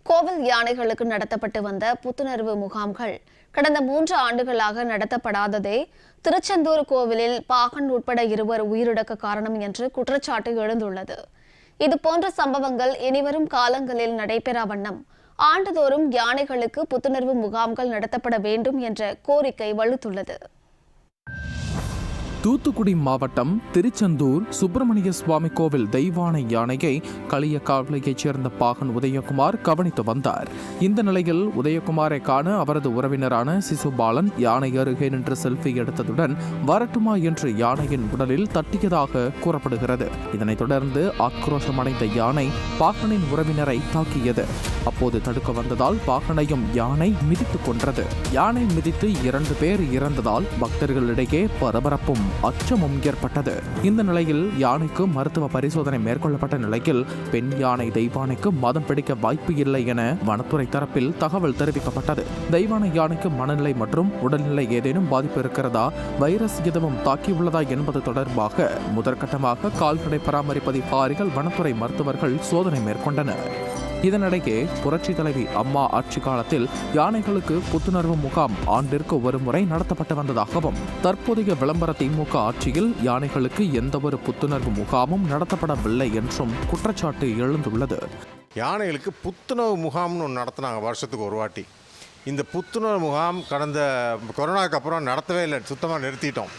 கோவில் யானைகளுக்கு நடத்தப்பட்டு வந்த புத்துணர்வு முகாம்கள் கடந்த 3 ஆண்டுகளாக நடத்தப்படாததே திருச்செந்தூர் கோவிலில் பாகன் உட்பட 2 உயிரிழக்க காரணம் என்று குற்றச்சாட்டு எழுந்துள்ளது. இதுபோன்ற சம்பவங்கள் இனிவரும் காலங்களில் நடைபெறா வண்ணம் ஆண்டுதோறும் யானைகளுக்கு புத்துணர்வு முகாம்கள் நடத்தப்பட வேண்டும் என்ற கோரிக்கை வலுத்துள்ளது. தூத்துக்குடி மாவட்டம் திருச்செந்தூர் சுப்பிரமணிய சுவாமி கோவில் தெய்வானை யானையை களியக்காவிலையைச் சேர்ந்த பாகன் உதயகுமார் கவனித்து வந்தார். இந்த நிலையில் உதயகுமாரை காண அவரது உறவினரான சிசுபாலன் யானை அருகே நின்று செல்ஃபி எடுத்ததுடன் வரட்டுமா என்று யானையின் உடலில் தட்டியதாக கூறப்படுகிறது. இதனைத் தொடர்ந்து ஆக்ரோஷமடைந்த யானை பாகனின் உறவினரை தாக்கியது. அப்போது தடுக்க வந்ததால் பாகனையும் யானை மிதித்துக் கொன்றது. யானை மிதித்து 2 பேர் இறந்ததால் பக்தர்களிடையே பரபரப்பும் அச்சமும் ஏற்பட்டது. இந்த நிலையில் யானைக்கு மருத்துவ பரிசோதனை மேற்கொள்ளப்பட்ட நிலையில் பெண் யானை தெய்வானைக்கு மதம் பிடிக்க வாய்ப்பு இல்லை என வனத்துறை தரப்பில் தகவல் தெரிவிக்கப்பட்டது. தெய்வானை யானைக்கு மனநிலை மற்றும் உடல்நிலை ஏதேனும் பாதிப்பு இருக்கிறதா, வைரஸ் எதுவும் தாக்கியுள்ளதா என்பது தொடர்பாக முதற்கட்டமாக கால்நடை பராமரிப்பு அதிகாரிகள் வனத்துறை மருத்துவர்கள் சோதனை மேற்கொண்டனர். இதனிடையே புரட்சி தலைவி அம்மா ஆட்சி காலத்தில் யானைகளுக்கு புத்துணர்வு முகாம் ஆண்டிற்கு ஒரு முறை நடத்தப்பட்டு வந்ததாகவும் தற்போதைய விளம்பர திமுக ஆட்சியில் யானைகளுக்கு எந்தவொரு புத்துணர்வு முகாமும் நடத்தப்படவில்லை என்றும் குற்றச்சாட்டு எழுந்துள்ளது. யானைகளுக்கு புத்துணர்வு முகாம்னு ஒன்று நடத்தினாங்க வருஷத்துக்கு ஒரு வாட்டி. இந்த புத்துணர்வு முகாம் கடந்த கொரோனாவுக்கு அப்புறம் நடத்தவே இல்லை, சுத்தமாக நிறுத்திட்டோம்.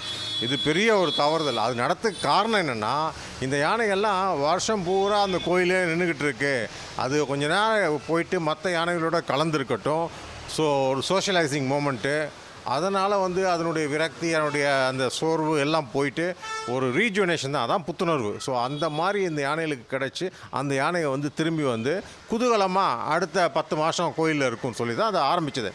இது பெரிய ஒரு தவறுதல். அது நடத்துக்கு காரணம் என்னென்னா, இந்த யானைகள்லாம் வருஷம் பூரா அந்த கோயிலே நின்றுக்கிட்டு இருக்கு. அது கொஞ்ச நேரம் போயிட்டு மற்ற யானைகளோட கலந்துருக்கட்டும். ஸோ ஒரு சோஷியலைசிங் மூமெண்ட்டு. அதனால் அதனுடைய விரக்தி, அதனுடைய அந்த சோர்வு எல்லாம் போயிட்டு ஒரு ரீஜுவனேஷன் தான், அதான் புத்துணர்வு. ஸோ அந்த மாதிரி இந்த யானைகளுக்கு கிடச்சி அந்த யானையை திரும்பி குதூகலமாக அடுத்த 10 மாதம் கோயிலில் இருக்கும்னு சொல்லி தான் அதை ஆரம்பித்தது.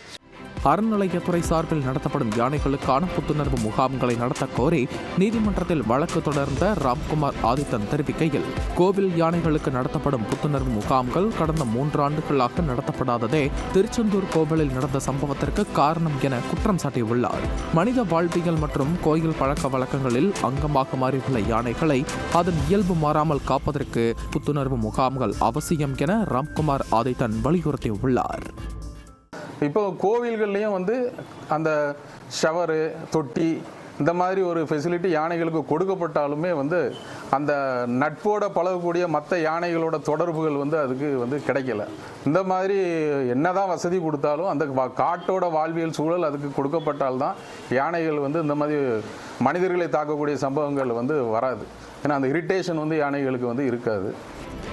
அறநிலையத்துறை சார்பில் நடத்தப்படும் யானைகளுக்கான புத்துணர்வு முகாம்களை நடத்த கோரி நீதிமன்றத்தில் வழக்கு தொடர்ந்த ராம்குமார் ஆதித்தன் தெரிவிக்கையில், கோவில் யானைகளுக்கு நடத்தப்படும் புத்துணர்வு முகாம்கள் கடந்த 3 ஆண்டுகளாக நடத்தப்படாததே திருச்செந்தூர் கோவிலில் நடந்த சம்பவத்திற்கு காரணம் என குற்றம் சாட்டியுள்ளார். மனித வாழ்வியல் மற்றும் கோயில் பழக்க வழக்கங்களில் அங்கமாக மாறியுள்ள யானைகளை அதன் இயல்பு மாறாமல் காப்பதற்கு புத்துணர்வு முகாம்கள் அவசியம் என ராம்குமார் ஆதித்தன் வலியுறுத்தியுள்ளார். இப்போ கோவில்கள்லேயும் அந்த ஷவரு, தொட்டி இந்த மாதிரி ஒரு ஃபெசிலிட்டி யானைகளுக்கு கொடுக்கப்பட்டாலுமே அந்த நட்போட பழகக்கூடிய மற்ற யானைகளோட தொடர்புகள் அதுக்கு கிடைக்கல. இந்த மாதிரி என்னதான் வசதி கொடுத்தாலும் அந்த காட்டோட வாழ்வியல் சூழல் அதுக்கு கொடுக்கப்பட்டால்தான் யானைகள் இந்த மாதிரி மனிதர்களை தாக்கக்கூடிய சம்பவங்கள் வராது. ஏன்னா அந்த இரிட்டேஷன் யானைகளுக்கு இருக்காது.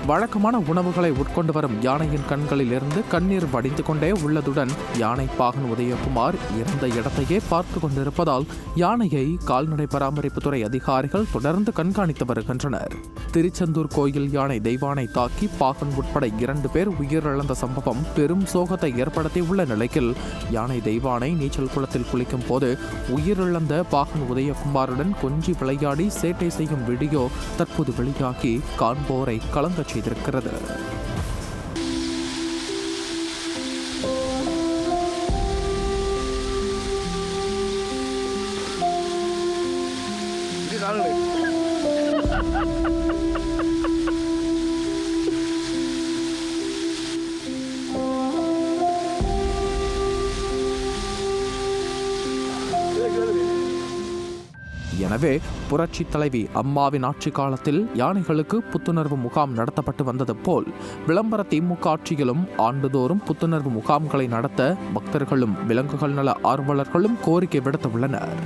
வழக்கமான உணவுகளை உட்கொண்டு வரும் யானையின் கண்களில் இருந்து கண்ணீர் வடிந்து கொண்டே உள்ளதுடன் யானை பாகன் உதயகுமார் இறந்த இடத்தையே பார்த்து கொண்டிருப்பதால் யானையை கால்நடை பராமரிப்புத்துறை அதிகாரிகள் தொடர்ந்து கண்காணித்து வருகின்றனர். திருச்செந்தூர் கோயில் யானை தெய்வானை தாக்கி பாகன் உட்பட 2 பேர் உயிரிழந்த சம்பவம் பெரும் சோகத்தை ஏற்படுத்தியுள்ள நிலையில் யானை தெய்வானை நீச்சல் குளத்தில் குளிக்கும் போது உயிரிழந்த பாகன் உதயகுமாருடன் கொஞ்சி விளையாடி சேட்டை செய்யும் வீடியோ தற்போது வெளியாகி காண்போரை கலங்கச் செய்திருக்கிறது. எனவே புரட்சி தலைவி அம்மாவின் ஆட்சி காலத்தில் யானைகளுக்கு புத்துணர்வு முகாம் நடத்தப்பட்டு வந்தது போல் விளம்பர திமுக ஆட்சியிலும் ஆண்டுதோறும் புத்துணர்வு முகாம்களை நடத்த பக்தர்களும் விலங்குகள் நல ஆர்வலர்களும் கோரிக்கை விடுத்துள்ளனர்.